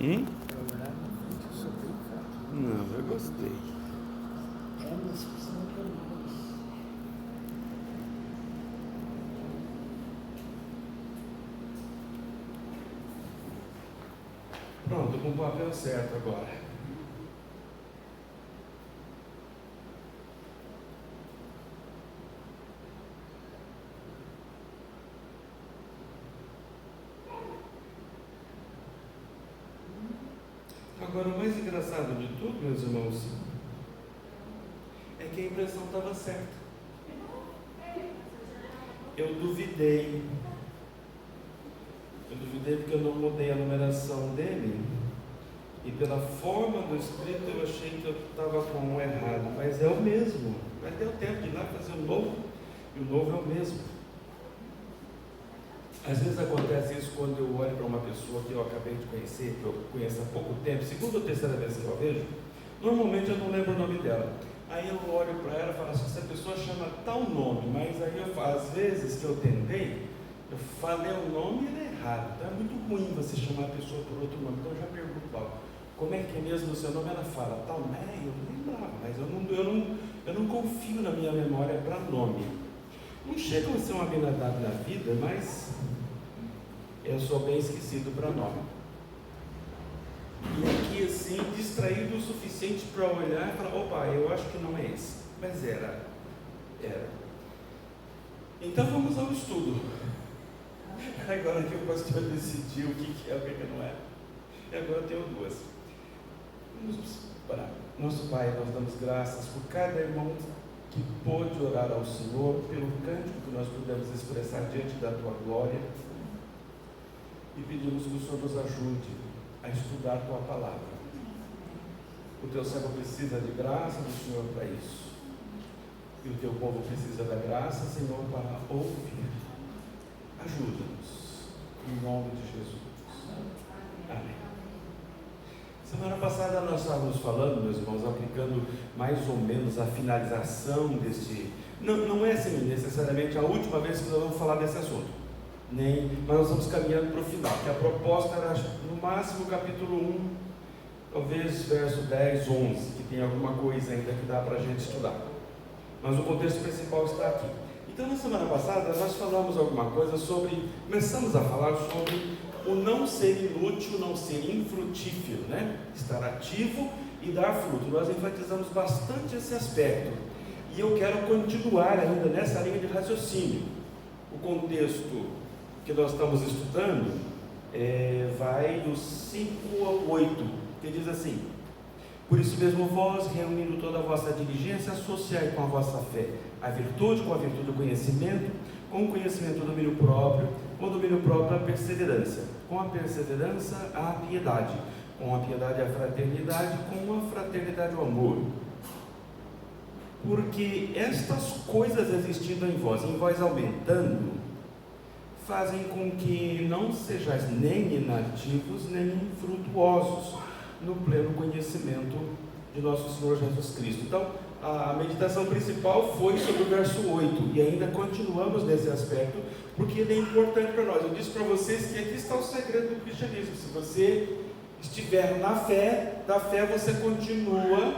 Hum? Não, eu gostei. Pronto, com o papel certo agora. Agora, o mais engraçado de tudo, meus irmãos, é que a impressão estava certa. Eu duvidei porque eu não mudei a numeração dele, e pela forma do escrito eu achei que eu estava com um errado, mas é o mesmo. Mas deu tempo de ir lá fazer o novo, e o novo é o mesmo. Às vezes acontece isso quando eu olho para uma pessoa que eu acabei de conhecer, que eu conheço há pouco tempo, segunda ou terceira vez que eu a vejo, normalmente eu não lembro o nome dela. Aí eu olho para ela e falo assim, essa pessoa chama tal nome, mas aí eu falo, às vezes que eu tentei, eu falei o nome e ele é errado. Então é muito ruim você chamar a pessoa por outro nome. Então eu já pergunto logo, como é que é mesmo o seu nome? Ela fala, tal, né? Eu não lembrava, mas eu não confio na minha memória para nome. Não chega a ser uma habilidade na vida, mas eu sou bem esquecido para nome. E aqui assim, distraído o suficiente para olhar e falar, opa, eu acho que não é esse. Mas era. Então vamos ao estudo. Agora que o pastor decidiu o que é, o que não é. E agora eu tenho duas. Vamos parar. Nosso Pai, nós damos graças por cada irmão que pôde orar ao Senhor, pelo cântico que nós pudemos expressar diante da Tua glória, e pedimos que o Senhor nos ajude a estudar a Tua palavra. O Teu servo precisa de graça do Senhor para isso, e o Teu povo precisa da graça, Senhor, para ouvir. Ajuda-nos, em nome de Jesus. Amém. Semana passada nós estávamos falando, meus irmãos, aplicando mais ou menos a finalização deste. Não é assim necessariamente a última vez que nós vamos falar desse assunto, mas nós estamos caminhando para o final, que a proposta era no máximo capítulo 1, talvez verso 10, 11, que tem alguma coisa ainda que dá para a gente estudar, mas o contexto principal está aqui. Então na semana passada nós falamos alguma coisa começamos a falar sobre o não ser inútil, não ser infrutífero, né? Estar ativo e dar fruto. Nós enfatizamos bastante esse aspecto, e eu quero continuar ainda nessa linha de raciocínio. O contexto que nós estamos estudando vai do 5 ao 8, que diz assim: por isso mesmo vós, reunindo toda a vossa diligência, associai com a vossa fé a virtude, com a virtude o conhecimento, com o conhecimento o domínio próprio, com o domínio próprio a perseverança, com a perseverança a piedade, com a piedade a fraternidade, com a fraternidade o amor. Porque estas coisas existindo em vós aumentando, fazem com que não sejais nem inativos, nem infrutuosos no pleno conhecimento de nosso Senhor Jesus Cristo. Então, a meditação principal foi sobre o verso 8, e ainda continuamos nesse aspecto, porque ele é importante para nós. Eu disse para vocês que aqui está o segredo do cristianismo. Se você estiver na fé, da fé você continua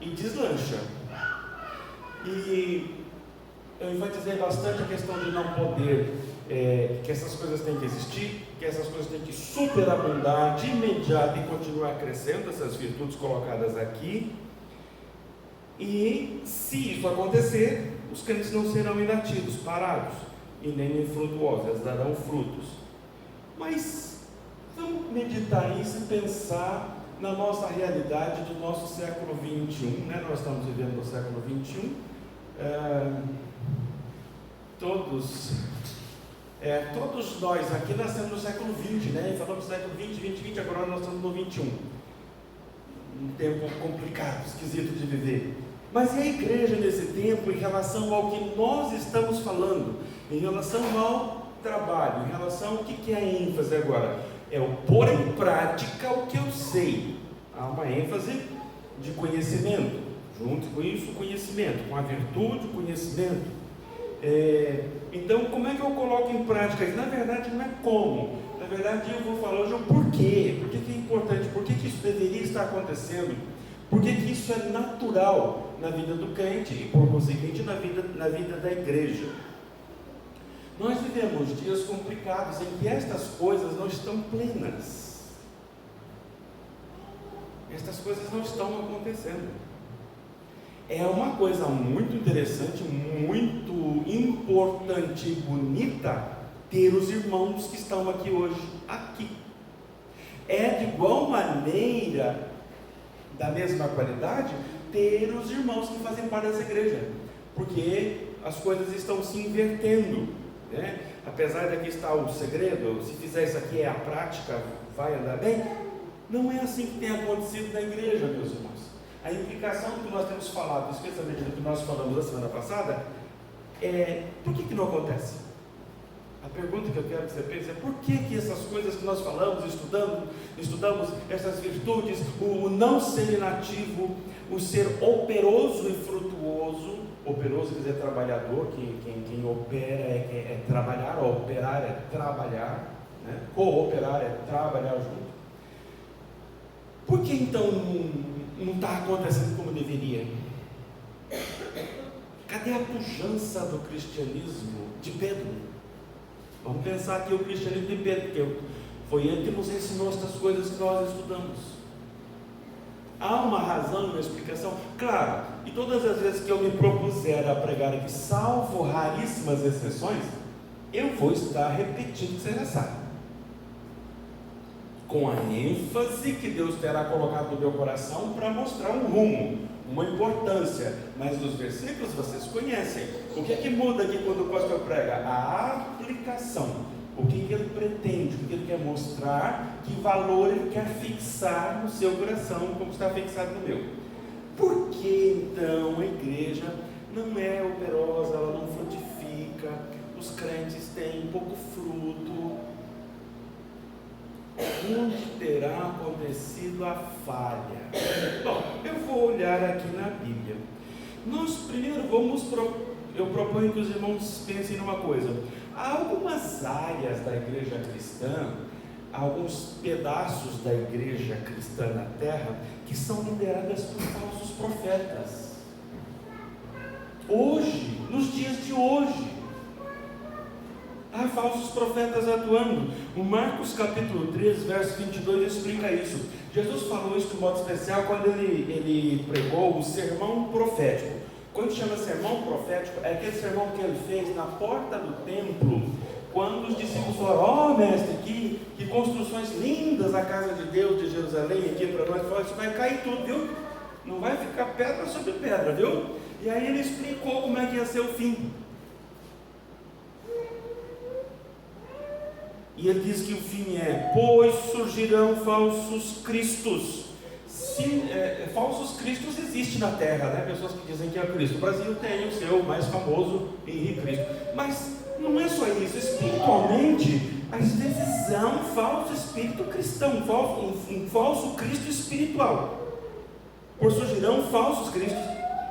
e deslancha. E eu enfatizei bastante a questão de não poder, que essas coisas têm que existir, que essas coisas têm que superabundar de imediato e continuar crescendo, essas virtudes colocadas aqui. E se isso acontecer, os crentes não serão inativos, parados, e nem infrutuosos, eles darão frutos. Mas vamos meditar isso e pensar na nossa realidade do nosso século 21, né? Nós estamos vivendo no século 21. Todos nós aqui nascemos no século 20, né? Falamos século 20, agora nós estamos no 21. Um tempo complicado, esquisito de viver. Mas e a igreja nesse tempo em relação ao que nós estamos falando, em relação ao trabalho, em relação ao que é a ênfase agora? É o pôr em prática o que eu sei. Há uma ênfase de conhecimento, junto com isso o conhecimento, com a virtude o conhecimento. Então como é que eu coloco em prática isso? Na verdade não é como, na verdade, eu vou falar hoje o porquê. Por que é importante? Por que isso deveria estar acontecendo? Por que isso é natural na vida do crente e, por conseguinte, na vida da igreja? Nós vivemos dias complicados em que estas coisas não estão plenas. Estas coisas não estão acontecendo. É uma coisa muito interessante, muito importante e bonita ter os irmãos que estão aqui hoje, aqui. É de igual maneira, da mesma qualidade, ter os irmãos que fazem parte dessa igreja, porque as coisas estão se invertendo, né? Apesar de aqui estar o segredo, se fizer isso aqui a prática, vai andar bem. Não é assim que tem acontecido na igreja, meus irmãos. A implicação do que nós temos falado, especialmente do que nós falamos na semana passada, é: por que não acontece? A pergunta que eu quero que você pense é: por que essas coisas que nós falamos, estudamos essas virtudes, o não ser inativo, o ser operoso e frutuoso? Operoso quer dizer trabalhador, quem opera é trabalhar, operar é trabalhar, né? Cooperar é trabalhar junto. Por que então não está acontecendo como deveria? Cadê a pujança do cristianismo de Pedro? Vamos pensar aqui o cristianismo de Pedro, porque foi ele que nos ensinou essas coisas que nós estudamos. Há uma razão, uma explicação? Claro, e todas as vezes que eu me propuser a pregar aqui, salvo raríssimas exceções, eu vou estar repetindo o que você já sabe, com a ênfase que Deus terá colocado no meu coração para mostrar um rumo, uma importância. Mas os versículos vocês conhecem. O que é que muda aqui quando o pastor prega? A aplicação. O que ele pretende, o que ele quer mostrar, que valor ele quer fixar no seu coração, como está fixado no meu. Por que então a igreja não é operosa, ela não frutifica, os crentes têm pouco fruto? Onde terá acontecido a falha? Bom, eu vou olhar aqui na Bíblia. Nós primeiro eu proponho que os irmãos pensem numa coisa. Há algumas áreas da igreja cristã, alguns pedaços da igreja cristã na terra, que são lideradas por falsos profetas. Hoje, nos dias de hoje, há falsos profetas atuando. O Marcos capítulo 3, verso 22 explica isso. Jesus falou isso de modo especial quando ele pregou o sermão profético. Quando chama sermão profético, é aquele sermão que ele fez na porta do templo, quando os discípulos falaram: mestre, que construções lindas a casa de Deus de Jerusalém aqui para nós. Falou: isso vai cair tudo, viu? Não vai ficar pedra sobre pedra, viu? E aí ele explicou como é que ia ser o fim. E ele diz que o fim é: pois surgirão falsos cristos. Sim, falsos cristos existem na terra, né? Pessoas que dizem que é Cristo. O Brasil tem o seu mais famoso Henrique Cristo. Mas não é só isso. Espiritualmente, às vezes há um falso espírito cristão, um falso Cristo espiritual. Pois surgirão falsos cristos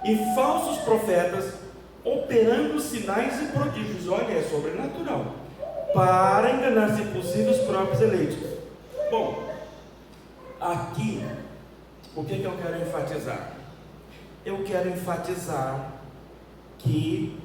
e falsos profetas, operando sinais e prodígios. Olha, é sobrenatural, para enganar, se possível, os próprios eleitos. Bom, aqui, o que eu quero enfatizar? Eu quero enfatizar que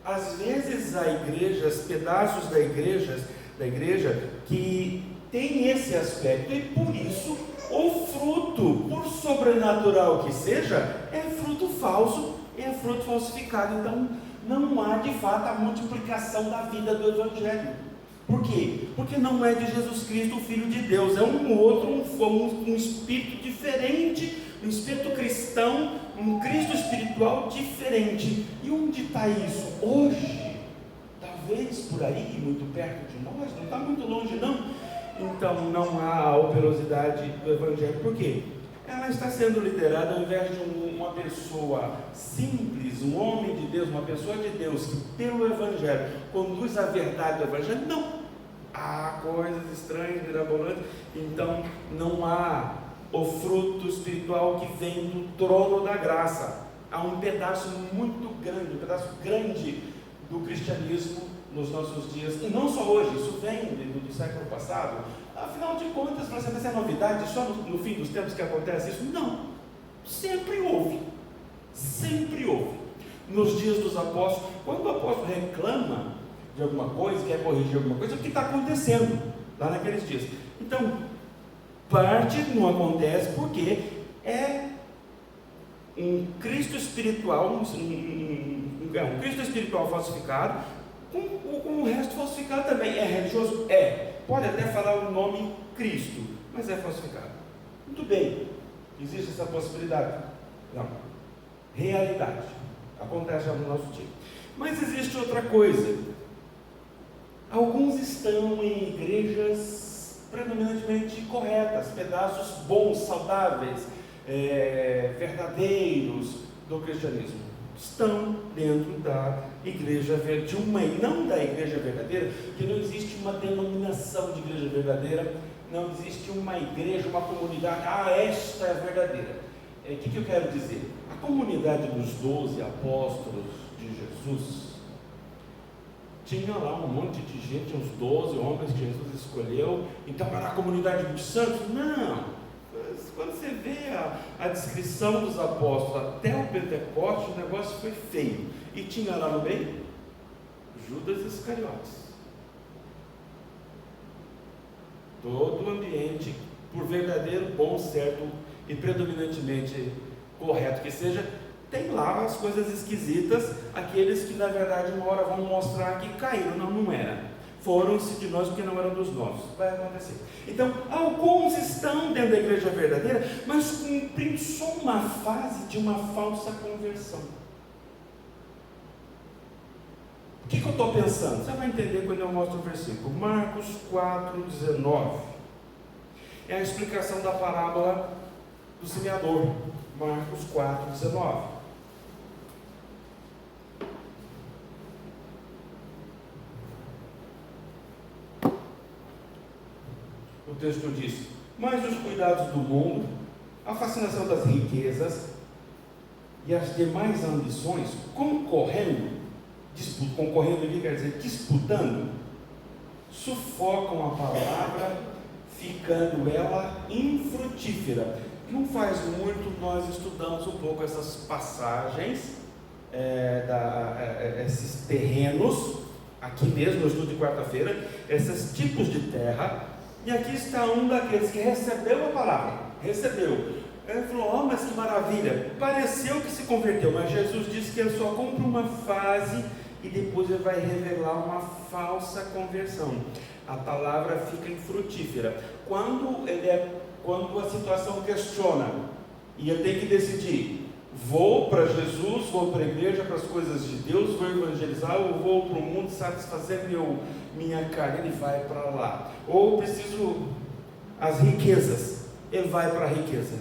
às vezes há igrejas, pedaços da igreja que tem esse aspecto, e por isso o fruto, por sobrenatural que seja, é fruto falso, é fruto falsificado. Então não há de fato a multiplicação da vida do Evangelho. Por quê? Porque não é de Jesus Cristo, o Filho de Deus, é um outro, um espírito diferente, um espírito cristão, um Cristo espiritual diferente. E onde está isso? Hoje, talvez por aí, muito perto de nós, não está muito longe não. Então não há a operosidade do Evangelho. Por quê? Ela está sendo liderada, ao invés de uma pessoa simples, um homem de Deus, uma pessoa de Deus, que pelo Evangelho conduz à verdade do Evangelho. Não, há coisas estranhas, mirabolantes. Então não há o fruto espiritual que vem do trono da graça. Há um pedaço muito grande, um pedaço grande do cristianismo nos nossos dias, e não só hoje, isso vem do século passado. Afinal de contas, você pensa, é novidade, só no fim dos tempos que acontece isso? Não, sempre houve, nos dias dos apóstolos. Quando o apóstolo reclama de alguma coisa, quer corrigir alguma coisa, é o que está acontecendo lá naqueles dias. Então, parte não acontece porque é um Cristo espiritual, um Cristo espiritual falsificado, com o resto falsificado também. É religioso? É. Pode até falar o nome Cristo, mas é falsificado. Muito bem, existe essa possibilidade? Não. Realidade. Acontece já no nosso dia. Mas existe outra coisa. Alguns estão em igrejas predominantemente corretas, pedaços bons, saudáveis, verdadeiros do cristianismo. Estão dentro da igreja verdadeira, não da igreja verdadeira, porque não existe uma denominação de igreja verdadeira, não existe uma igreja, uma comunidade, esta é a verdadeira. O que eu quero dizer? A comunidade dos 12 apóstolos de Jesus tinha lá um monte de gente, uns 12 homens que Jesus escolheu, então era a comunidade dos santos? Não. Quando você vê a descrição dos apóstolos até o Pentecostes, o negócio foi feio. E tinha lá no meio Judas Iscariotes. Todo o ambiente, por verdadeiro, bom, certo e predominantemente correto que seja, tem lá as coisas esquisitas, aqueles que na verdade uma hora vão mostrar que caíram. Não era. Foram-se de nós porque não eram dos nossos. Vai acontecer. Então, alguns estão dentro da igreja verdadeira, mas cumprindo só uma fase de uma falsa conversão. O que eu estou pensando? Você vai entender quando eu mostro o versículo. Marcos 4,19. É a explicação da parábola do semeador. Marcos 4,19. O texto diz: mas os cuidados do mundo, a fascinação das riquezas e as demais ambições, concorrendo aqui quer dizer disputando, sufocam a palavra, ficando ela infrutífera. Não faz muito nós estudamos um pouco essas passagens, esses terrenos, aqui mesmo no estudo de quarta-feira, esses tipos de terra. E aqui está um daqueles que recebeu a palavra, ele falou, mas que maravilha, pareceu que se converteu, mas Jesus disse que ele só cumpre uma fase e depois ele vai revelar uma falsa conversão. A palavra fica infrutífera. Quando a situação questiona e ele tem que decidir, vou para Jesus, vou para a igreja, para as coisas de Deus, vou evangelizar, ou vou para o mundo satisfazer minha carne, ele vai para lá. Ou preciso as riquezas, ele vai para a riqueza.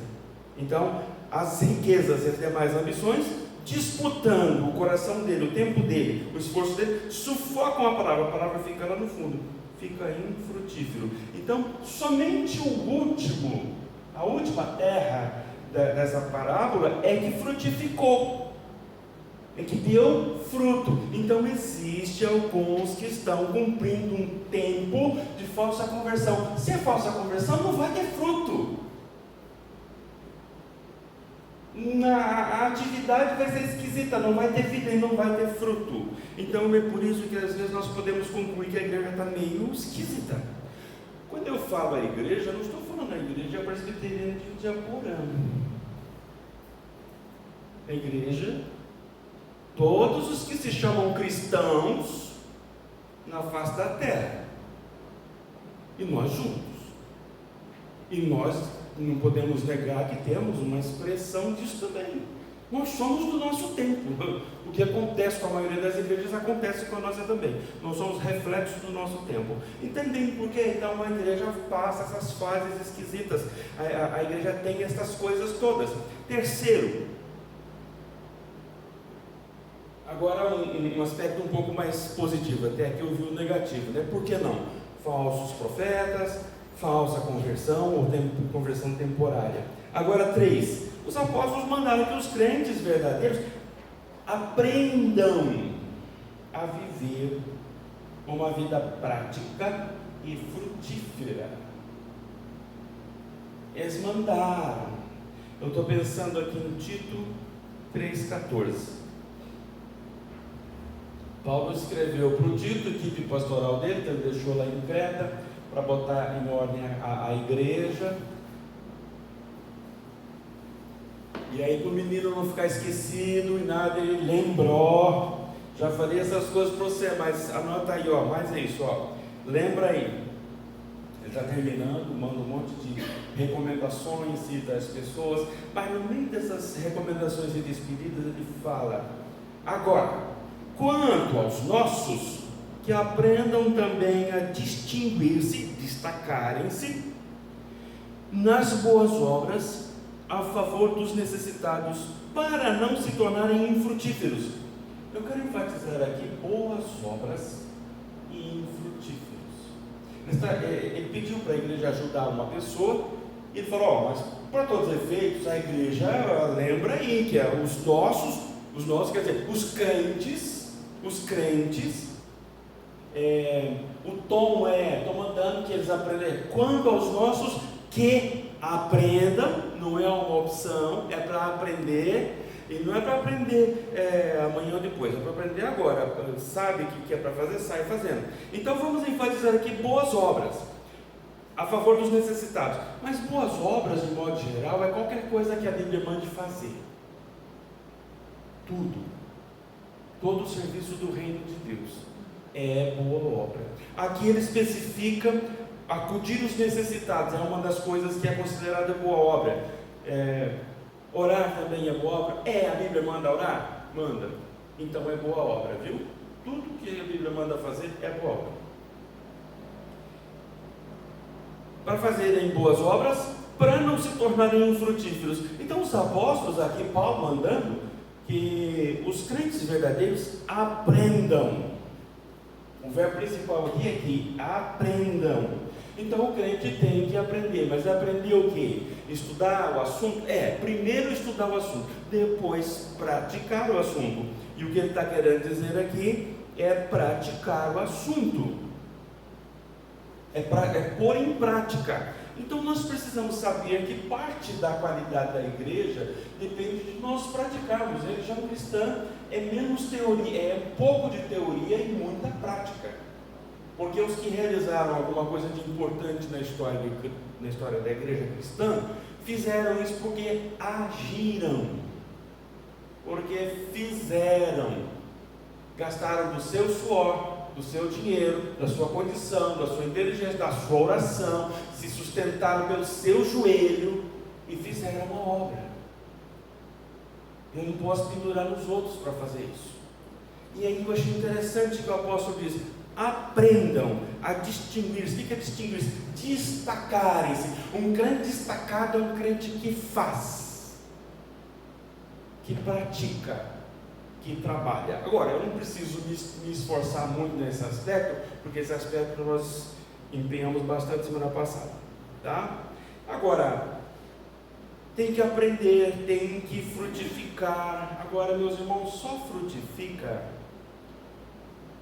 Então, as riquezas e as demais ambições, disputando o coração dele, o tempo dele, o esforço dele, sufocam a palavra fica lá no fundo, fica infrutífero. Então, somente a última terra dessa parábola é que frutificou, é que deu fruto. Então existe alguns que estão cumprindo um tempo de falsa conversão. Se é falsa conversão, não vai ter fruto. A atividade vai ser esquisita, não vai ter vida e não vai ter fruto. Então é por isso que às vezes nós podemos concluir que a igreja está meio esquisita. Quando eu falo a igreja, eu não estou falando a igreja presbiteriana de Japorã. A igreja, todos os que se chamam cristãos na face da terra, e nós juntos. E nós não podemos negar que temos uma expressão disso também. Nós somos do nosso tempo. O que acontece com a maioria das igrejas acontece com a nossa também. Nós somos reflexos do nosso tempo. Entendem por que então a igreja passa essas fases esquisitas? A igreja tem essas coisas todas. Terceiro, agora um aspecto um pouco mais positivo. Até aqui eu vi o negativo, né? Por que não? Falsos profetas, falsa conversão ou conversão temporária. Agora 3, os apóstolos mandaram que os crentes verdadeiros aprendam a viver uma vida prática e frutífera. Eles mandaram. Eu estou pensando aqui em Tito 3,14. Paulo escreveu para o Tito, equipe pastoral dele, então ele deixou lá em Creta, para botar em ordem a igreja. E aí, para o menino não ficar esquecido e nada, ele lembrou. Já falei essas coisas para você, mas anota aí, ó, mas é isso, ó. Lembra aí. Ele está terminando, manda um monte de recomendações, cita as pessoas, mas no meio dessas recomendações e despedidas, ele fala: agora, quanto aos nossos, que aprendam também a distinguir-se, destacarem-se nas boas obras, a favor dos necessitados, para não se tornarem infrutíferos. Eu quero enfatizar aqui boas obras e infrutíferos. Ele pediu para a igreja ajudar uma pessoa, e ele falou: mas para todos os efeitos, a igreja lembra aí que é os nossos, quer dizer, os crentes, o tom estou mandando que eles aprendam, quanto aos nossos que aprendam, não é uma opção, é para aprender, e não é para aprender amanhã ou depois, é para aprender agora. Sabe o que é para fazer, sai fazendo. Então vamos enfatizar aqui boas obras, a favor dos necessitados. Mas boas obras, de modo geral, é qualquer coisa que a Bíblia mande fazer. Todo o serviço do reino de Deus é boa obra. Aqui ele especifica acudir os necessitados, é uma das coisas que é considerada boa obra. Orar também é boa obra? A Bíblia manda orar? Manda. Então é boa obra, viu? Tudo que a Bíblia manda fazer é boa obra. Para fazerem boas obras, para não se tornarem infrutíferos. Então os apóstolos aqui, Paulo mandando que os crentes verdadeiros aprendam. O verbo principal aqui é que aprendam. Então o crente tem que aprender, mas aprender o quê? Estudar o assunto? Primeiro estudar o assunto, depois praticar o assunto. E o que ele está querendo dizer aqui é praticar o assunto, é pôr em prática. Então nós precisamos saber que parte da qualidade da igreja depende de nós praticarmos. A religião cristã é menos teoria, é um pouco de teoria e muita prática. Porque os que realizaram alguma coisa de importante na história da igreja cristã, fizeram isso porque agiram, porque fizeram, gastaram do seu suor, do seu dinheiro, da sua condição, da sua inteligência, da sua oração, se sustentaram pelo seu joelho e fizeram uma obra. Eu não posso pendurar nos outros para fazer isso. E aí eu achei interessante que o apóstolo diz: aprendam a distinguir-se. O que é distinguir-se? Destacarem-se. Um crente destacado é um crente que faz, que pratica, que trabalha. Agora, eu não preciso me esforçar muito nesse aspecto, porque esse aspecto nós empenhamos bastante semana passada, tá? Agora, tem que aprender, tem que frutificar. Agora, meus irmãos, só frutifica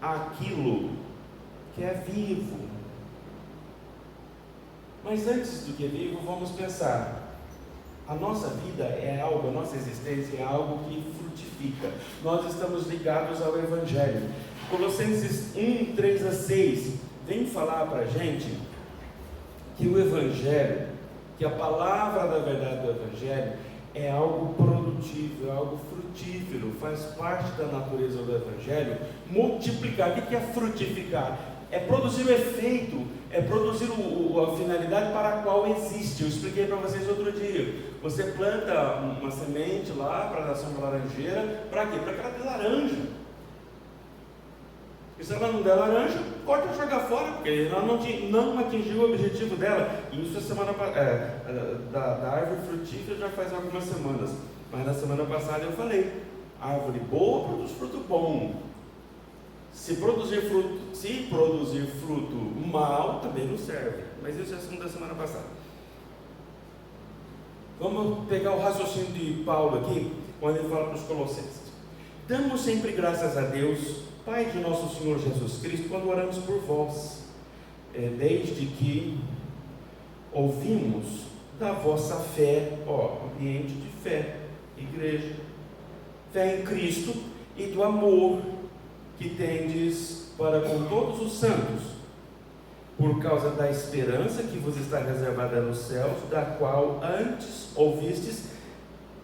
aquilo que é vivo. Mas antes do que é vivo, vamos pensar: a nossa vida é algo, a nossa existência é algo que frutifica. Nós estamos ligados ao Evangelho. Colossenses 1, 3 a 6 vem falar para a gente que o Evangelho, que a palavra da verdade do Evangelho é algo produtivo, é algo frutífero, faz parte da natureza do Evangelho multiplicar. O que é frutificar? É produzir o efeito, é produzir a finalidade para a qual existe. Eu expliquei para vocês outro dia. Você planta uma semente lá para nascer uma laranjeira, para quê? Para que ela dê laranja. E se ela não der laranja, corta e joga fora, porque ela não atingiu o objetivo dela. Isso da árvore frutífera já faz algumas semanas. Mas na semana passada eu falei: árvore boa produz fruto bom. Se produzir fruto mal, também não serve. Mas isso é assunto da semana passada. Vamos pegar o raciocínio de Paulo aqui, quando ele fala para os Colossenses: damos sempre graças a Deus Pai de nosso Senhor Jesus Cristo, quando oramos por vós, desde que ouvimos da vossa fé, ambiente de fé, igreja, fé em Cristo e do amor que tendes para com todos os santos, por causa da esperança que vos está reservada nos céus, da qual antes ouvistes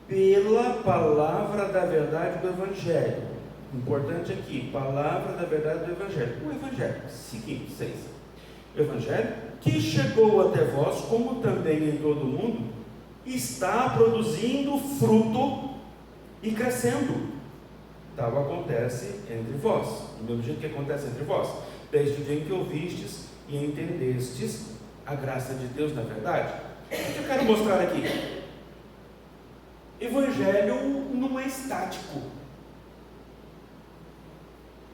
pela palavra da verdade do Evangelho. Importante aqui, palavra da verdade do Evangelho. O Evangelho, seguinte, 6. O Evangelho que chegou até vós, como também em todo o mundo, está produzindo fruto e crescendo. Tal acontece entre vós, do mesmo jeito que acontece entre vós, desde o dia em que ouvistes e entendestes a graça de Deus na verdade. O que eu quero mostrar aqui? Evangelho não é estático.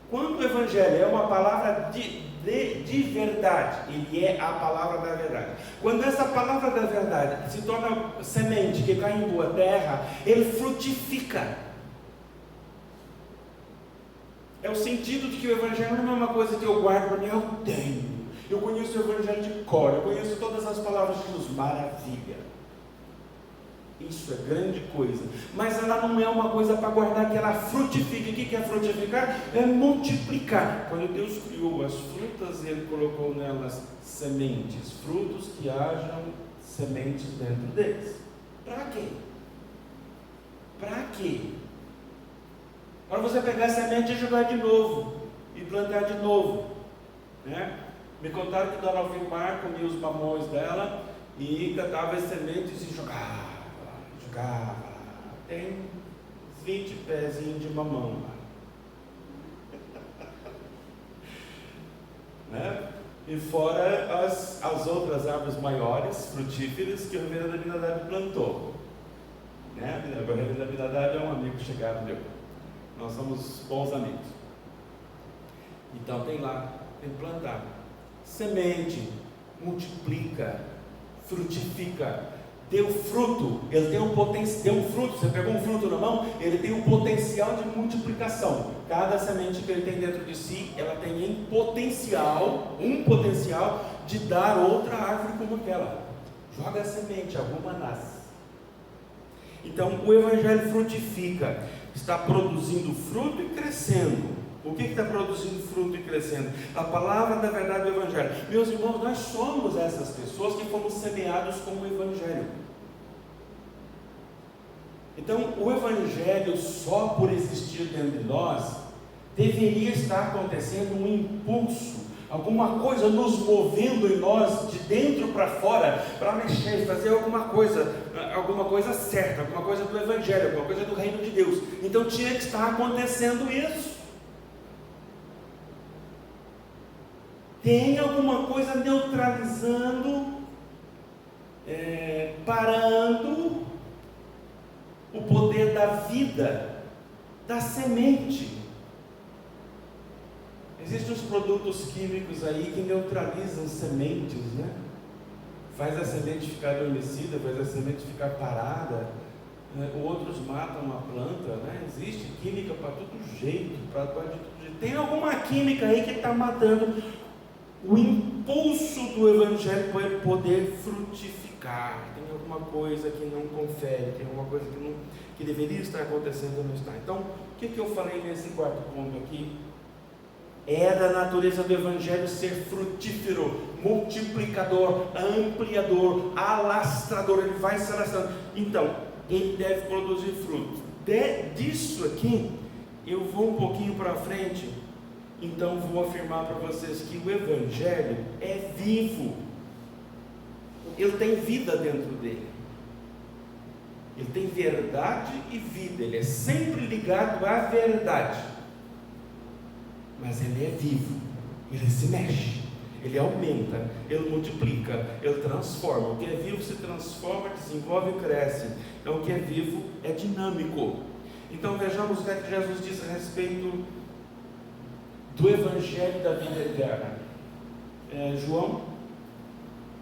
Quando o Evangelho é uma palavra de verdade, ele é a palavra da verdade. Quando essa palavra da verdade se torna semente que cai em boa terra, ele frutifica. É o sentido de que o Evangelho não é uma coisa que eu guardo para mim, eu tenho. Eu conheço o Evangelho de cor, eu conheço todas as palavras de Jesus, maravilha. Isso é grande coisa, mas ela não é uma coisa para guardar, que ela frutifica. O que é frutificar? É multiplicar. Quando Deus criou as frutas, Ele colocou nelas sementes, frutos que hajam sementes dentro deles. Para quê? Para quê? Para você pegar a semente e jogar de novo, e plantar de novo, né? Me contaram que Dona Alvimar comia os mamões dela e catava as sementes e jogava. Tem 20 pezinhos de mamão lá. Né? E fora as outras árvores maiores, frutíferas, que o reverendo Abinadab plantou. Né? O reverendo Abinadab é um amigo chegado meu. Nós somos bons amigos. Então tem lá, tem que plantar. Semente, multiplica, frutifica. Deu fruto, ele tem um potencial. Deu um fruto, você pegou um fruto na mão, ele tem um potencial de multiplicação. Cada semente que ele tem dentro de si, ela tem um potencial de dar outra árvore como aquela. Joga a semente, alguma nasce. Então o Evangelho frutifica, está produzindo fruto e crescendo. O que está produzindo fruto e crescendo? A palavra da verdade do Evangelho. Meus irmãos, nós somos essas pessoas que fomos semeados com o Evangelho. Então, o Evangelho, só por existir dentro de nós, deveria estar acontecendo um impulso, alguma coisa nos movendo em nós, de dentro para fora, para mexer, fazer alguma coisa certa, alguma coisa do Evangelho, alguma coisa do reino de Deus. Então, tinha que estar acontecendo isso. Tem alguma coisa neutralizando, parando o poder da vida, da semente. Existem os produtos químicos aí que neutralizam sementes, né? Faz a semente ficar adormecida, faz a semente ficar parada, né? Outros matam a planta, né? Existe química para todo jeito, para de todo jeito. Tem alguma química aí que está matando o impulso do Evangelho para ele poder frutificar. Tem alguma coisa que não confere, tem alguma coisa que deveria estar acontecendo e não está. Então, o que eu falei nesse quarto ponto aqui? É da natureza do Evangelho ser frutífero, multiplicador, ampliador, alastrador. Ele vai se alastrando. Então, ele deve produzir fruto. Disso aqui, eu vou um pouquinho para frente. Então vou afirmar para vocês que o Evangelho é vivo. Ele tem vida dentro dele. Ele tem verdade e vida. Ele é sempre ligado à verdade. Mas ele é vivo. Ele se mexe. Ele aumenta. Ele multiplica. Ele transforma. O que é vivo se transforma, desenvolve e cresce. Então o que é vivo é dinâmico. Então vejamos o que Jesus disse a respeito do Evangelho da vida eterna. João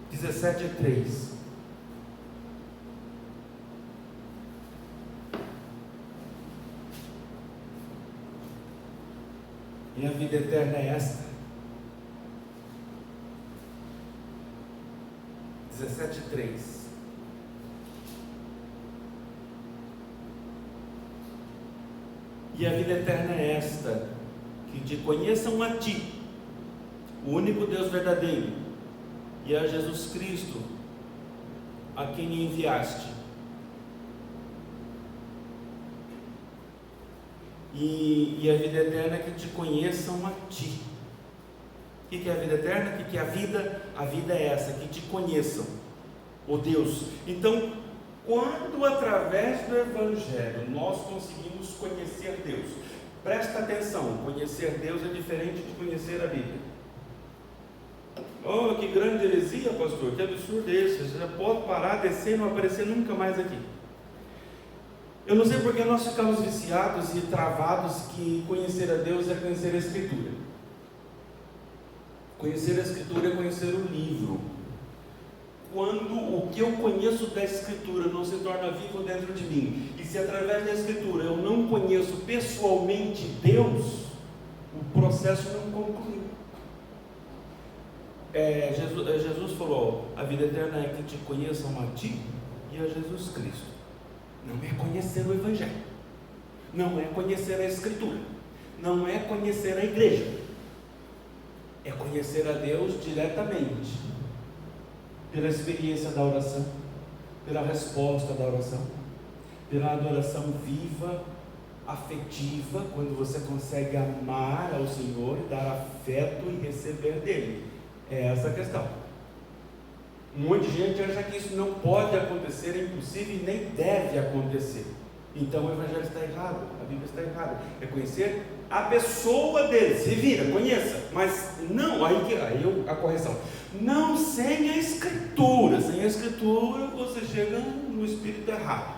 17:3. E a vida eterna é esta. 17:3. E a vida eterna é esta, que te conheçam a ti, o único Deus verdadeiro, e a Jesus Cristo, a quem enviaste. E a vida eterna é que te conheçam a ti. O que é a vida eterna? O que é a vida? A vida é essa, que te conheçam, o Deus. Então, quando através do Evangelho nós conseguimos conhecer Deus, presta atenção, conhecer Deus é diferente de conhecer a Bíblia. Oh, que grande heresia, pastor, que absurdo esse, você já pode parar, descer e não aparecer nunca mais aqui. Eu não sei porque nós ficamos viciados e travados que conhecer a Deus é conhecer a Escritura. Conhecer a Escritura é conhecer o livro. Quando o que eu conheço da Escritura não se torna vivo dentro de mim, e se através da Escritura eu não conheço pessoalmente Deus, o processo não concluiu. Jesus falou: a vida eterna é que te conheçam a ti e a Jesus Cristo. Não é conhecer o Evangelho, não é conhecer a Escritura, não é conhecer a igreja, é conhecer a Deus diretamente, pela experiência da oração, pela resposta da oração, pela adoração viva, afetiva, quando você consegue amar ao Senhor, dar afeto e receber dele. É essa a questão. Um monte de gente acha que isso não pode acontecer, é impossível e nem deve acontecer. Então o Evangelho está errado, a Bíblia está errada. É conhecer a pessoa dele, se vira, conheça, mas não, aí a correção, não sem a Escritura. Sem a Escritura você chega no espírito errado.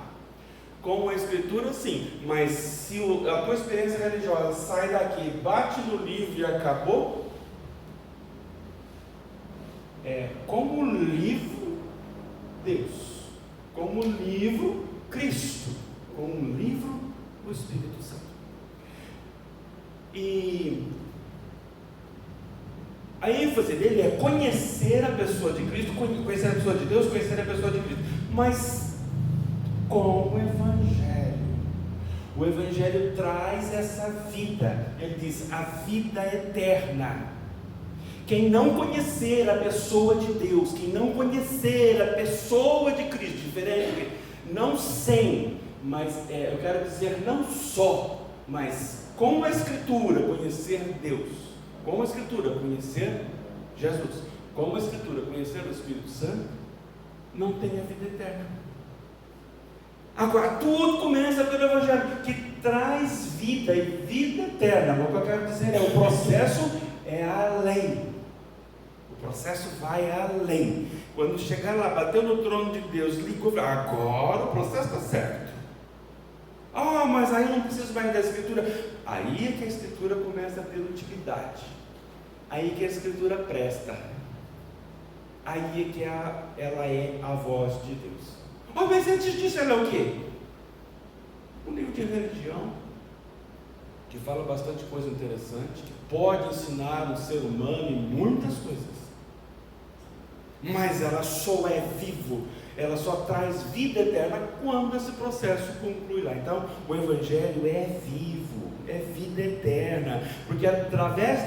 Com a Escritura sim, mas se a tua experiência religiosa sai daqui, bate no livro e acabou, como livro Deus, como livro Cristo, como livro o Espírito Santo. E a ênfase dele é conhecer a pessoa de Cristo, conhecer a pessoa de Deus, conhecer a pessoa de Cristo, mas com o Evangelho. O Evangelho traz essa vida. Ele diz: a vida eterna. Quem não conhecer a pessoa de Deus, quem não conhecer a pessoa de Cristo, diferente, não sem, mas eu quero dizer não só, mas com a Escritura conhecer Deus, com a Escritura conhecer Jesus, com a Escritura conhecer o Espírito Santo, não tem a vida eterna. Agora, tudo começa pelo Evangelho, que traz vida e vida eterna. Mas o que eu quero dizer o processo é além. O processo vai além. Quando chegar lá, bateu no trono de Deus, ligou, agora o processo está certo. Mas aí eu não preciso mais da Escritura. Aí é que a Escritura começa a ter utilidade. Aí que a Escritura presta. Aí é que ela é a voz de Deus. Mas antes disso ela é o quê? Um livro de religião, que fala bastante coisa interessante, que pode ensinar o ser humano em muitas coisas. Mas ela só é vivo, ela só traz vida eterna quando esse processo conclui lá. Então, o Evangelho é vivo, é vida eterna, porque através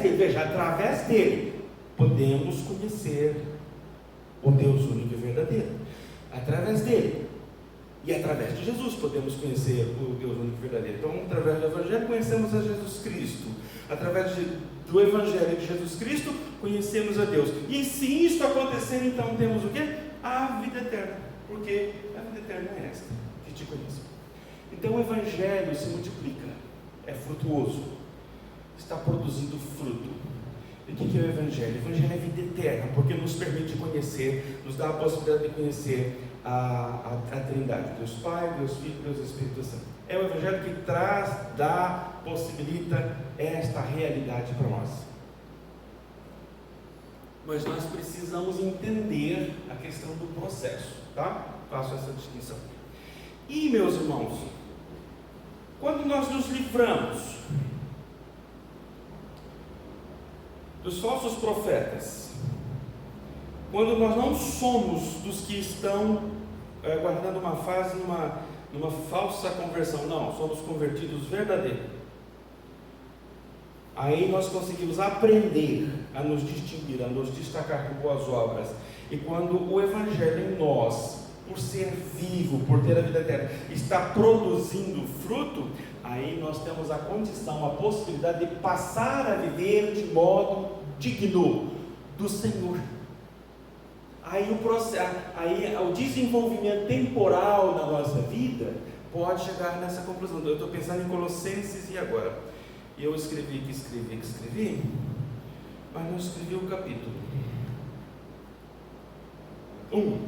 dele, podemos conhecer o Deus único e verdadeiro. Através dele e através de Jesus podemos conhecer o Deus único e verdadeiro. Então, através do Evangelho conhecemos a Jesus Cristo. Através do Evangelho de Jesus Cristo conhecemos a Deus. E se isso acontecer, então temos o quê? A vida eterna. Porque a vida eterna é esta, que te conheço. Então o Evangelho se multiplica, é frutuoso, está produzindo fruto. E o que é o Evangelho? O Evangelho é vida eterna, porque nos permite conhecer, nos dá a possibilidade de conhecer a Trindade, Deus Pai, Deus Filho, Deus Espírito Santo. É o Evangelho que possibilita esta realidade para nós. Mas nós precisamos entender a questão do processo, tá? Faço essa distinção. E, meus irmãos, quando nós nos livramos dos falsos profetas, quando nós não somos dos que estão guardando uma fase numa falsa conversão, não, somos convertidos verdadeiros, aí nós conseguimos aprender a nos distinguir, a nos destacar com boas obras. E quando o Evangelho em nós, por ser vivo, por ter a vida eterna, está produzindo fruto, aí nós temos a condição, a possibilidade de passar a viver de modo digno do Senhor. Aí o processo, aí o desenvolvimento temporal da nossa vida pode chegar nessa conclusão. Eu estou pensando em Colossenses e agora. Eu escrevi, mas não escrevi o capítulo. 1,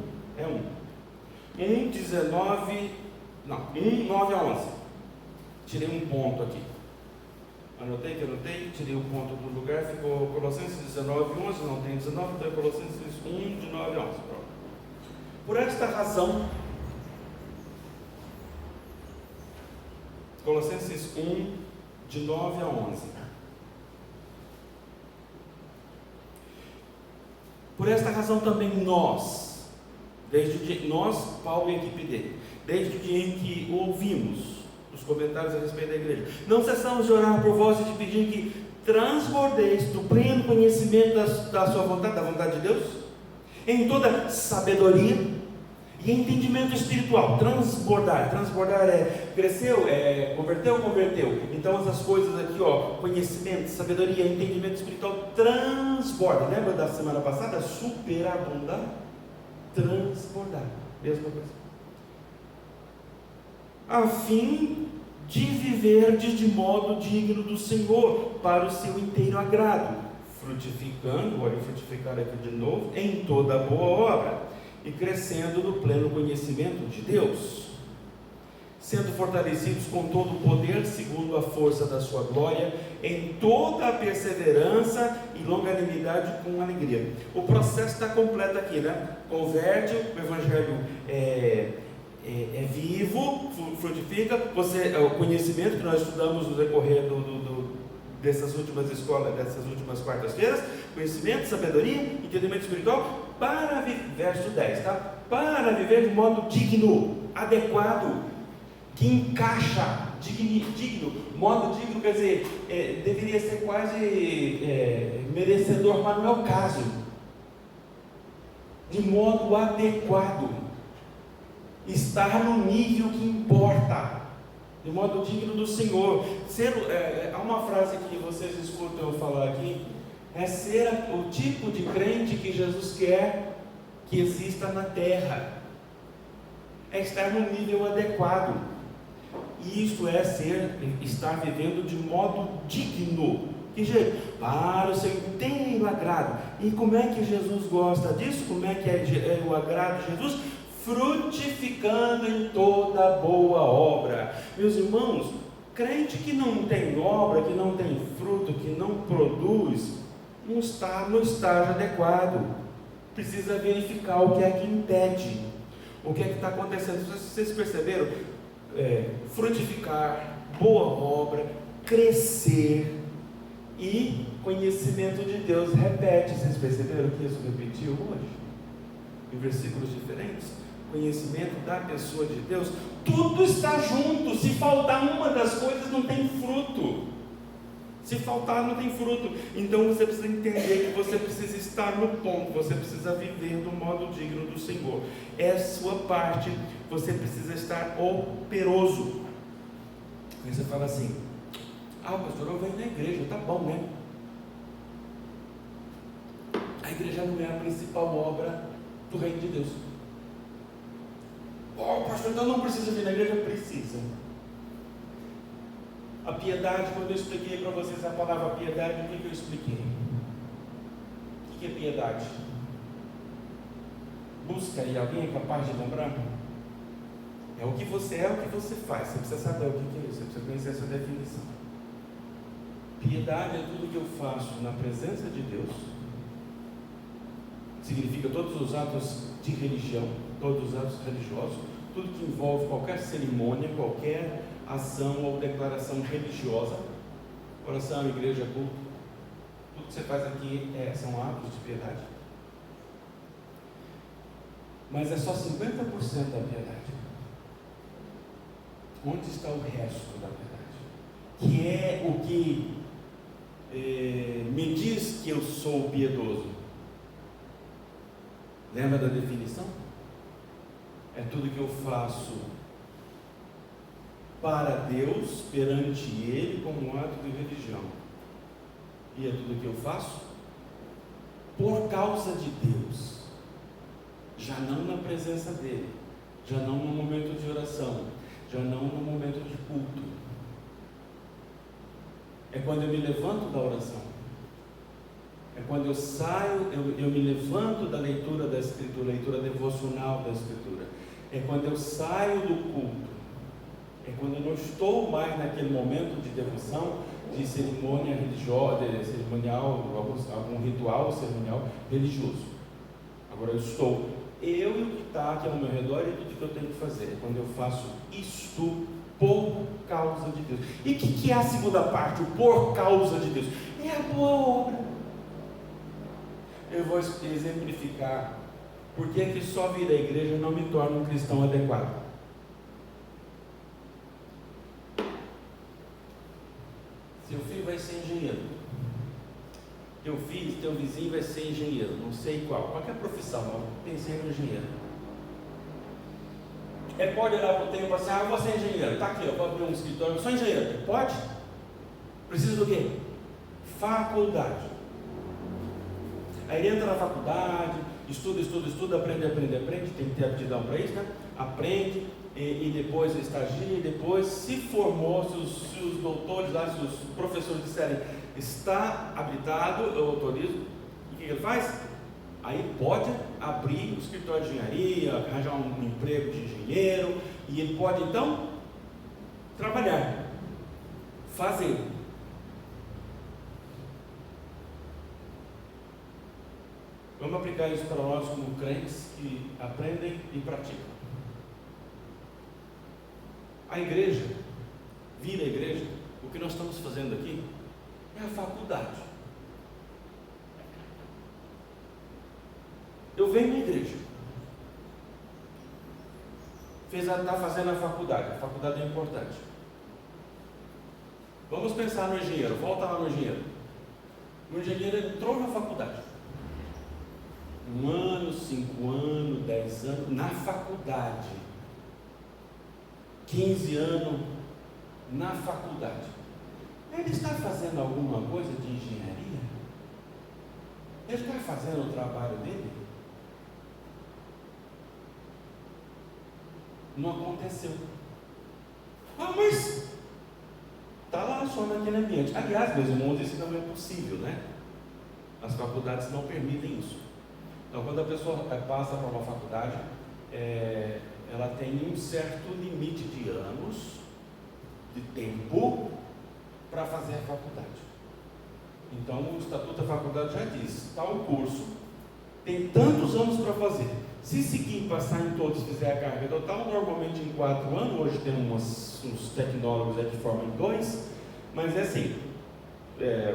9 a 11. Tirei um ponto aqui. Anotei, tirei o ponto do lugar, ficou Colossenses 19, 11, não tem 19, então é Colossenses 1, de 9 a 11. Pronto. Por esta razão, Colossenses 1, de 9 a 11. Por esta razão também nós, nós, Paulo e a equipe dele, desde o dia em que o ouvimos, os comentários a respeito da igreja, não cessamos de orar por vós e de pedir que transbordeis do pleno conhecimento da sua vontade, da vontade de Deus, em toda sabedoria e entendimento espiritual. Transbordar cresceu, converteu. Então essas coisas aqui, conhecimento, sabedoria, entendimento espiritual, transborda. Lembra da semana passada? Superabundar, transbordar, mesma coisa. A fim de viver de modo digno do Senhor, para o seu inteiro agrado, frutificando, olha, frutificar aqui de novo, em toda boa obra, e crescendo no pleno conhecimento de Deus, sendo fortalecidos com todo o poder, segundo a força da sua glória, em toda a perseverança e longanimidade com alegria. O processo está completo aqui, né? Converte, o Evangelho é vivo, frutifica, o conhecimento que nós estudamos no decorrer dessas últimas escolas, dessas últimas quartas-feiras, conhecimento, sabedoria, entendimento espiritual, verso 10, tá? Para viver de modo digno, adequado, que encaixa, digno, modo digno, quer dizer, deveria ser quase merecedor, mas não é o caso, de modo adequado, estar no nível que importa, de modo digno do Senhor. Há uma frase que vocês escutam eu falar aqui, é ser o tipo de crente que Jesus quer que exista na terra, é estar no nível adequado, e isso é estar vivendo de modo digno. Que jeito? Para o seu inteiro agrado. E como é que Jesus gosta disso? Como é que é o agrado de Jesus? Frutificando em toda boa obra. Meus irmãos, crente que não tem obra, que não tem fruto, que não produz, não está no estágio adequado. Precisa verificar o que é que impede, o que é que está acontecendo. Vocês perceberam? Frutificar, boa obra, crescer e conhecimento de Deus. Repete, vocês perceberam que isso repetiu hoje? Em versículos diferentes. Conhecimento da pessoa de Deus, tudo está junto. Se faltar uma das coisas, não tem fruto. Se faltar, não tem fruto. Então você precisa entender que você precisa estar no ponto, você precisa viver do modo digno do Senhor. É a sua parte, você precisa estar operoso. Aí você fala assim: pastor, eu venho na igreja, tá bom, né? A igreja não é a principal obra do reino de Deus. Pastor, então não precisa vir na igreja? Precisa. A piedade, quando eu expliquei para vocês a palavra piedade, o que eu expliquei? O que é piedade? Busca aí, alguém é capaz de lembrar? É o que você é, o que você faz. Você precisa saber o que é isso, você precisa conhecer essa definição. Piedade é tudo que eu faço na presença de Deus. Significa todos os atos de religião, todos os atos religiosos, tudo que envolve qualquer cerimônia, qualquer ação ou declaração religiosa, oração, igreja, culto, Tudo que você faz aqui são atos de piedade. Mas é só 50% da piedade. Onde está o resto da piedade? Que é o que me diz que eu sou piedoso. Lembra da definição? É tudo que eu faço para Deus, perante Ele, como um ato de religião. E é tudo que eu faço por causa de Deus, já não na presença dEle, já não no momento de oração, já não no momento de culto. É quando eu me levanto da oração, é quando eu saio, eu me levanto da leitura da Escritura, leitura devocional da Escritura, é quando eu saio do culto, é quando eu não estou mais naquele momento de devoção, de cerimônia religiosa, de cerimonial, algum ritual cerimonial religioso. Agora eu estou, eu e o que está aqui ao meu redor e tudo que eu tenho que fazer, é quando eu faço isto por causa de Deus. E o que é a segunda parte, o por causa de Deus? É a boa obra. Eu vou exemplificar por que só vir à igreja não me torna um cristão adequado. Seu filho vai ser engenheiro, teu vizinho vai ser engenheiro, não sei qualquer profissão, eu pensei no engenheiro. Pode olhar para o tempo e falar assim, eu vou ser engenheiro, está aqui, eu vou abrir um escritório, eu sou engenheiro. Pode? Precisa do quê? Faculdade. Aí ele entra na faculdade, estuda, aprende, tem que ter aptidão para isso, né? Aprende, e depois estagia, e depois se formou, se os doutores lá, se os professores disserem, está habilitado, eu autorizo, e o que ele faz? Aí pode abrir um escritório de engenharia, arranjar um emprego de engenheiro, e ele pode então trabalhar, fazer. Vamos aplicar isso para nós como crentes que aprendem e praticam. A igreja, vir à igreja, o que nós estamos fazendo aqui é a faculdade. Eu venho à igreja, está fazendo a faculdade é importante. Vamos pensar no engenheiro, volta lá no engenheiro. O engenheiro entrou na faculdade. 1 ano, 5 anos, 10 anos, na faculdade. 15 anos, na faculdade. Ele está fazendo alguma coisa de engenharia? Ele está fazendo o trabalho dele? Não aconteceu. Mas está lá só naquele ambiente. Aliás, meus irmãos, isso não é possível, né? As faculdades não permitem isso. Então, quando a pessoa passa para uma faculdade, ela tem um certo limite de anos, de tempo, para fazer a faculdade. Então, o Estatuto da Faculdade já diz, tal curso, tem tantos anos para fazer. Se seguir, passar em todos, fizer a carga total, normalmente em 4 anos, hoje tem uns tecnólogos que formam em 2, mas é assim,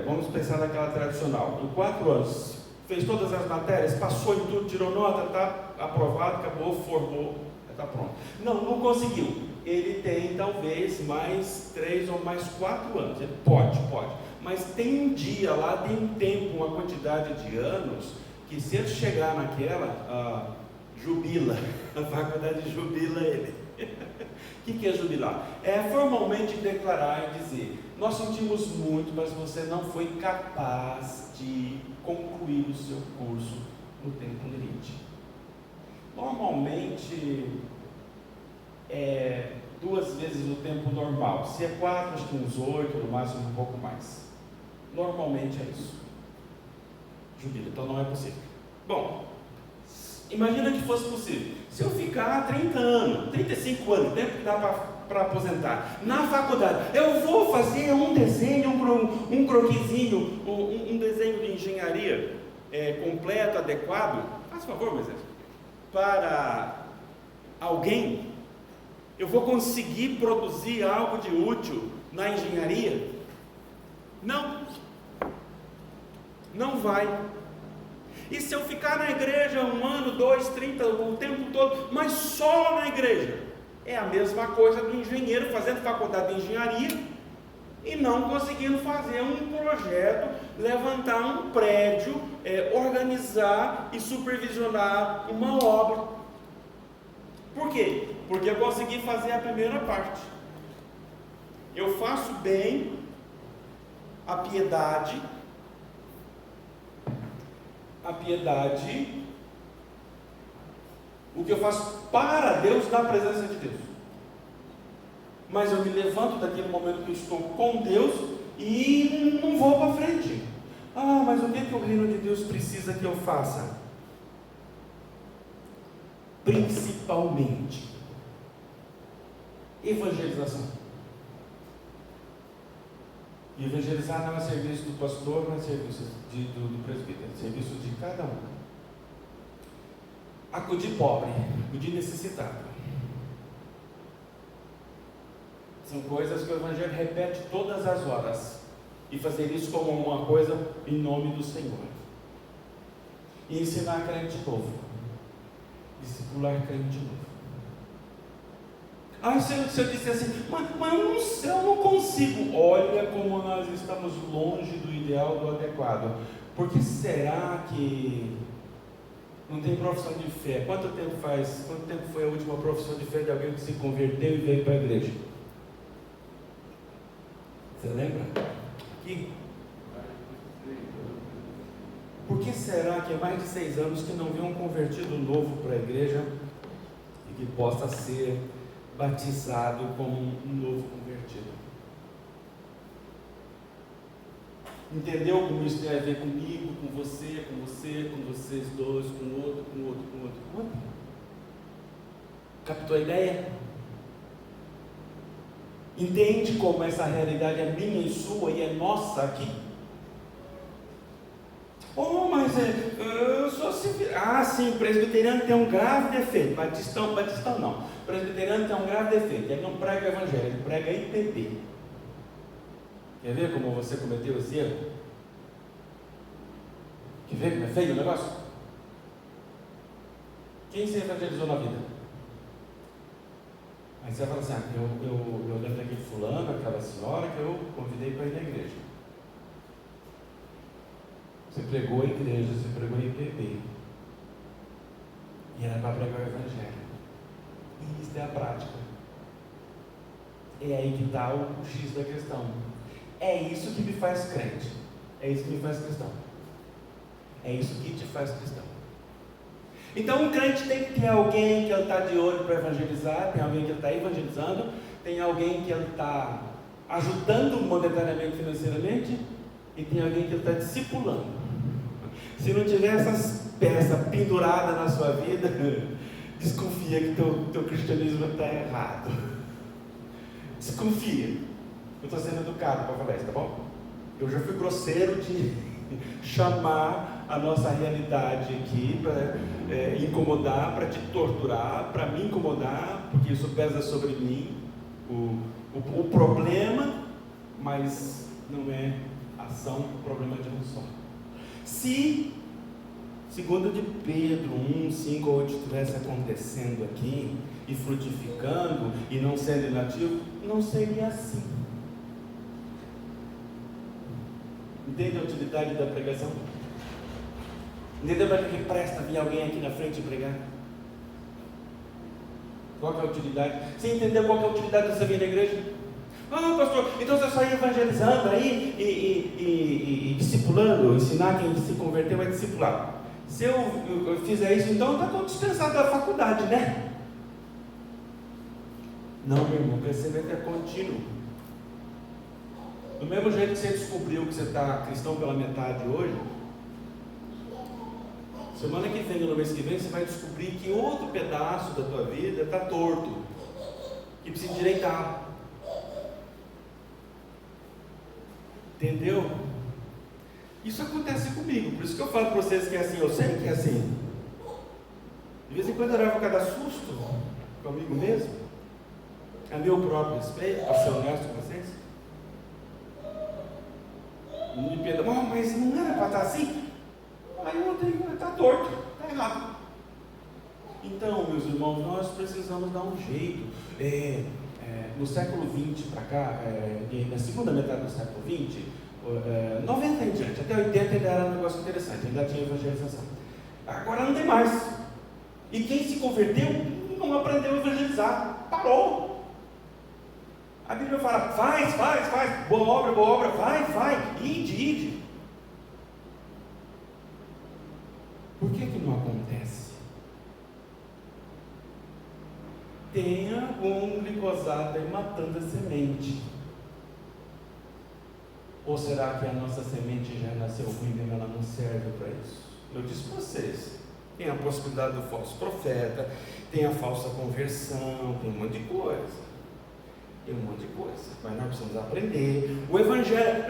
vamos pensar naquela tradicional, em 4 anos, fez todas as matérias, passou em tudo, tirou nota, está aprovado, acabou, formou, está pronto. Não conseguiu. Ele tem talvez mais 3 ou mais 4 anos. Ele pode. Mas tem um dia lá, tem um tempo, uma quantidade de anos, que se ele chegar naquela, jubila. A faculdade jubila ele. O que é jubilar? É formalmente declarar e dizer, nós sentimos muito, mas você não foi capaz de concluir o seu curso no tempo limite. Normalmente 2 vezes o tempo normal. Se é 4, acho que uns 8, no máximo um pouco mais. Normalmente é isso. Jubila, então não é possível. Bom, imagina que fosse possível. Se eu ficar 30 anos, 35 anos, tempo que dá para aposentar, na faculdade, eu vou fazer um desenho, um croquisinho, um desenho de engenharia completo, adequado, faz favor, Moisés, para alguém, eu vou conseguir produzir algo de útil na engenharia? Não. Não vai. E se eu ficar na igreja 1 ano, 2, 30, o tempo todo, mas só na igreja? É a mesma coisa do engenheiro fazendo faculdade de engenharia e não conseguindo fazer um projeto, levantar um prédio, organizar e supervisionar uma obra. Por quê? Porque eu consegui fazer a primeira parte. Eu faço bem a piedade, o que eu faço para Deus, na presença de Deus. Mas eu me levanto daquele momento que eu estou com Deus e não vou para frente. Mas o que o reino de Deus precisa que eu faça? Principalmente evangelização. E evangelizar não é serviço do pastor, não é serviço do presbítero, é serviço de cada um. Acudir pobre, acudir necessitado. São coisas que o Evangelho repete todas as horas. E fazer isso como uma coisa em nome do Senhor. E ensinar crente novo. Discipular crente novo. Se eu disser assim, mas eu não consigo. Olha como nós estamos longe do ideal, do adequado. Por que será que não tem profissão de fé? Quanto tempo foi a última profissão de fé de alguém que se converteu e veio para a igreja? Você lembra? Aqui? Por que será que é mais de 6 anos que não vem um convertido novo para a igreja e que possa ser batizado como um novo convertido? Entendeu como isso tem a ver comigo, com você, com vocês dois, com o outro, com o outro, com o outro, com o outro? Captou a ideia? Entende como essa realidade é minha e sua e é nossa aqui? Mas eu sou civil. Sim, o presbiteriano tem um grave defeito. Batistão não. O presbiteriano tem um grave defeito. Ele não prega o evangelho, ele prega IPB. Quer ver como você cometeu esse erro? Quer ver como é feio o negócio? Quem se evangelizou na vida? Aí você vai falar assim, eu lembro daquele fulano, aquela senhora que eu convidei para ir na igreja. Você pregou a igreja, você pregou a IPB. E era para pregar o evangelho. E isso é a prática. É aí que está o X da questão. É isso que me faz crente. É isso que me faz cristão. É isso que te faz cristão. Então um crente tem que ter alguém que ele está de olho para evangelizar, tem alguém que ele está evangelizando, tem alguém que ele está ajudando monetariamente, financeiramente, e tem alguém que ele está discipulando. Se não tiver essas peças penduradas na sua vida, desconfia que teu cristianismo está errado. Desconfia. Eu estou sendo educado para falar isso, tá bom? Eu já fui grosseiro de chamar a nossa realidade aqui para incomodar, para te torturar, para me incomodar, porque isso pesa sobre mim, o problema, mas não é ação, o problema de um só. Se, segundo de Pedro 1, 5 ou 8 estivesse acontecendo aqui, e frutificando, e não sendo inativo, não seria assim. Entende a utilidade da pregação? Entendeu para que presta vir alguém aqui na frente e pregar? Qual que é a utilidade? Você entendeu qual que é a utilidade de você vir na igreja? Pastor, então você só ia evangelizando aí e discipulando, ensinar quem se converteu vai discipular. Se eu fizer isso, então está dispensado da faculdade, né? Não, meu irmão, o crescimento é contínuo. Do mesmo jeito que você descobriu que você está cristão pela metade hoje, semana que vem ou no mês que vem você vai descobrir que outro pedaço da tua vida está torto, que precisa endireitar. Entendeu? Isso acontece comigo, por isso que eu falo para vocês que é assim, eu sei que é assim. De vez em quando eu levo cada susto comigo mesmo, a meu próprio respeito, para ser honesto com vocês. me perdoa, mas não era para estar assim? Aí eu tenho que estar torto, está errado. Então, meus irmãos, nós precisamos dar um jeito. No século XX para cá, na segunda metade do século XX, 90 em diante, até 80 ainda era um negócio interessante, ainda tinha evangelização. Agora não tem mais. E quem se converteu não aprendeu a evangelizar, parou. A Bíblia fala, faz, boa obra, vai, ide. Por que não acontece? Tem algum glicosado aí matando a semente. Ou será que a nossa semente já nasceu ruim e ela não serve para isso? Eu disse para vocês, tem a possibilidade do falso profeta, tem a falsa conversão, tem um monte de coisa. Mas nós precisamos aprender. O Evangelho,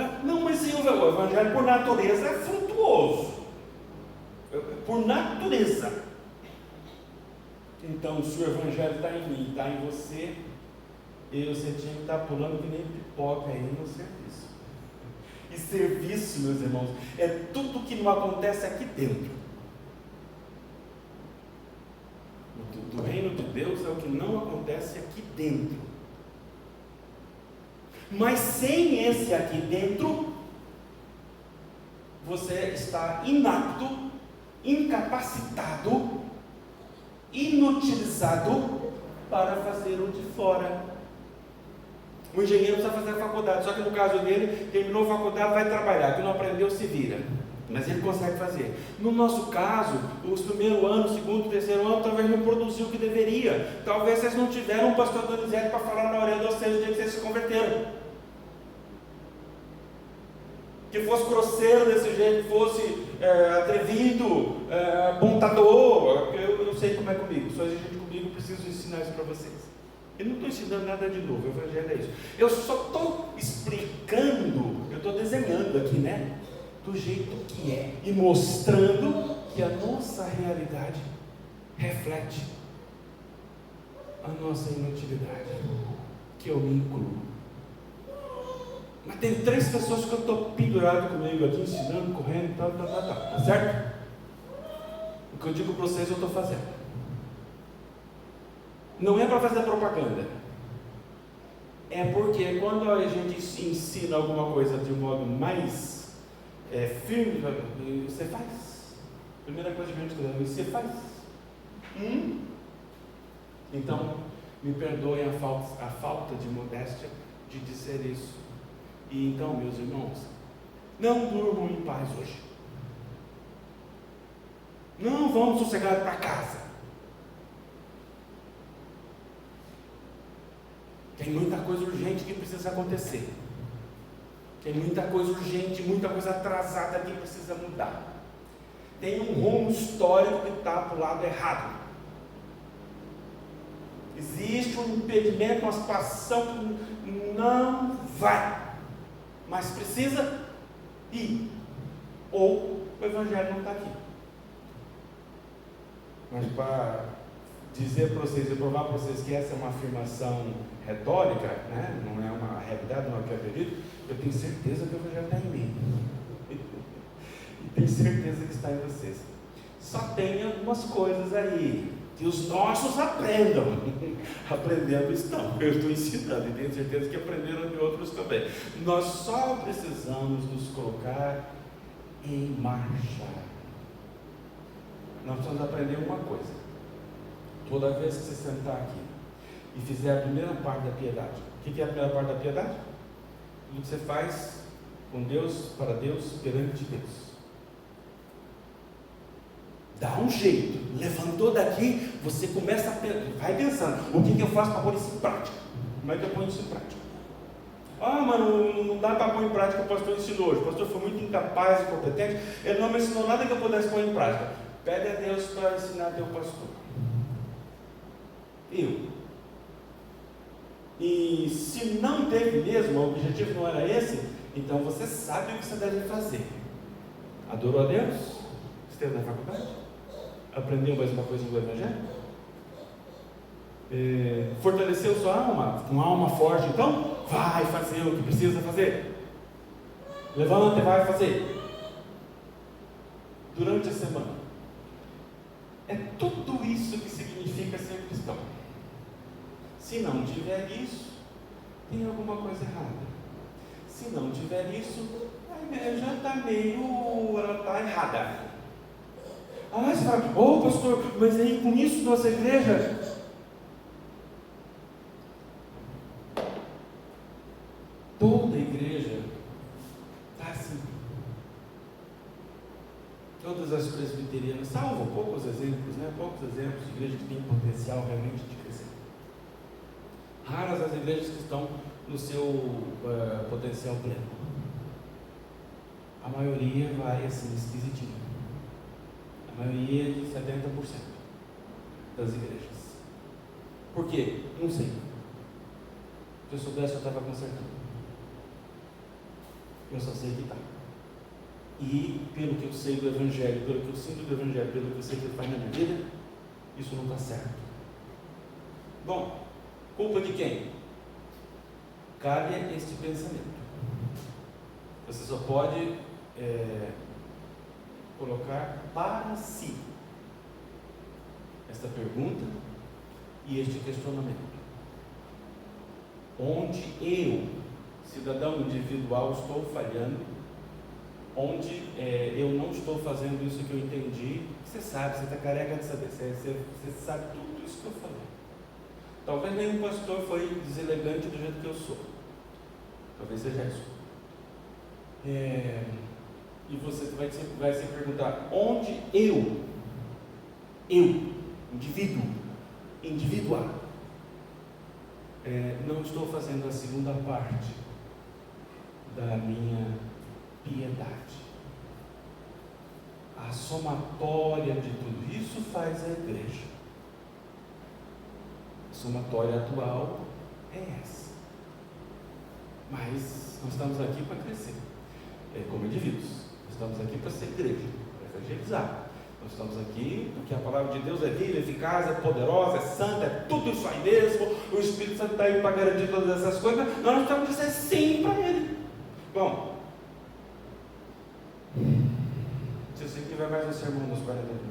mas sim, o Evangelho por natureza é frutuoso. Por natureza. Então, se o Evangelho está em mim, está em você, você tinha que estar pulando que nem pipoca aí no serviço. E serviço, meus irmãos, é tudo que não acontece aqui dentro. Do reino de Deus é o que não acontece aqui dentro. Mas sem esse aqui dentro, você está inapto, incapacitado, inutilizado para fazer o de fora. O engenheiro precisa fazer a faculdade, só que no caso dele, terminou a faculdade, vai trabalhar, que não aprendeu, se vira. Mas ele consegue fazer. No nosso caso, os primeiros anos, segundo, terceiro ano, talvez não produziu o que deveria. Talvez vocês não tiveram um pastor Donizete para falar na orelha de vocês o dia que vocês se converteram. Que fosse grosseiro desse jeito, que fosse atrevido, apontador. Eu sei como é comigo, sou exigente comigo, preciso ensinar isso para vocês. Eu não estou ensinando nada de novo, o Evangelho é isso. Eu só estou explicando, eu estou desenhando aqui, né? Do jeito que é, e mostrando que a nossa realidade reflete a nossa inutilidade, que eu me incluo. Mas tem 3 pessoas que eu estou pendurado comigo aqui, ensinando, correndo, tá certo? O que eu digo para vocês eu estou fazendo. Não é para fazer propaganda. É porque quando a gente ensina alguma coisa de um modo mais firme, você faz. Primeira coisa que a gente diz, você faz. Então, me perdoem a falta de modéstia de dizer isso. E então, meus irmãos, não durmam em paz hoje. Não vamos sossegar para casa. Tem muita coisa urgente que precisa acontecer. Tem muita coisa urgente, muita coisa atrasada que precisa mudar. Tem um rumo histórico que está para o lado errado. Existe um impedimento, uma situação que não vai. Mas precisa ir. Ou o Evangelho não está aqui. Mas para dizer para vocês e provar para vocês que essa é uma afirmação retórica, né? Não é uma realidade, não é o que eu acredito, eu tenho certeza que o Evangelho está em mim. E tenho certeza que está em vocês. Só tem algumas coisas aí que os nossos aprendam. Aprendendo estão. Eu estou ensinando e tenho certeza que aprenderam de outros também. Nós só precisamos nos colocar em marcha. Nós precisamos aprender uma coisa. Toda vez que você sentar aqui e fizer a primeira parte da piedade, o que é a primeira parte da piedade? Tudo que você faz com Deus, para Deus, perante Deus. Dá um jeito, levantou daqui, você começa a vai pensando, o que eu faço para pôr isso em prática? Como é que eu ponho isso em prática? Mano, não dá para pôr em prática o que o pastor ensinou hoje. O pastor foi muito incapaz e incompetente, ele não me ensinou nada que eu pudesse pôr em prática. Pede a Deus para ensinar teu pastor. E se não teve mesmo, o objetivo não era esse, então você sabe o que você deve fazer. Adorou a Deus? Esteve na faculdade? Aprendeu mais uma coisa do Evangelho? Fortaleceu sua alma? Com alma forte, então? Vai fazer o que precisa fazer. Levanta e vai fazer. Durante a semana. É tudo isso que significa ser cristão. Se não tiver isso, tem alguma coisa errada. Se não tiver isso, a igreja está ela está errada. Ah, você fala, pastor, mas aí com isso nossa igreja... Toda a igreja está assim. Todas as presbiterianas, salvo poucos exemplos, poucos exemplos de igrejas que têm potencial realmente de crescer. Raras as igrejas que estão no seu potencial pleno. A maioria vai assim, esquisitinho. A maioria de 70% das igrejas. Por quê? Não sei. Se eu soubesse, eu estava consertando. Eu só sei que está. E pelo que eu sei do Evangelho, pelo que eu sinto do Evangelho, pelo que eu sei que ele faz na minha vida, isso não está certo. Bom, culpa de quem? Cabe a este pensamento. Você só pode colocar para si esta pergunta e este questionamento. Onde eu, cidadão individual, estou falhando? Onde eu não estou fazendo isso que eu entendi? Você sabe, você está careca de saber, você sabe tudo isso que eu falei. Talvez nenhum pastor foi deselegante do jeito que eu sou. Talvez seja isso. E você vai se perguntar, onde eu, individual, não estou fazendo a segunda parte da minha piedade. A somatória de tudo isso faz a igreja. A somatória atual é essa. Mas nós estamos aqui para crescer, como indivíduos. Nós estamos aqui para ser igreja, para evangelizar. Nós estamos aqui porque a palavra de Deus é viva, eficaz, é poderosa, é santa, é tudo isso aí mesmo. O Espírito Santo está aí para garantir todas essas coisas. Nós estamos dizendo sim para Ele. Bom, se você tiver mais um sermão nos 40 minutos,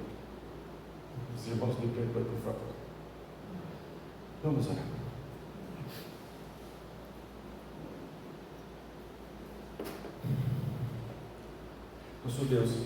os irmãos me perdoem, por favor. Vamos orar. Nosso Deus,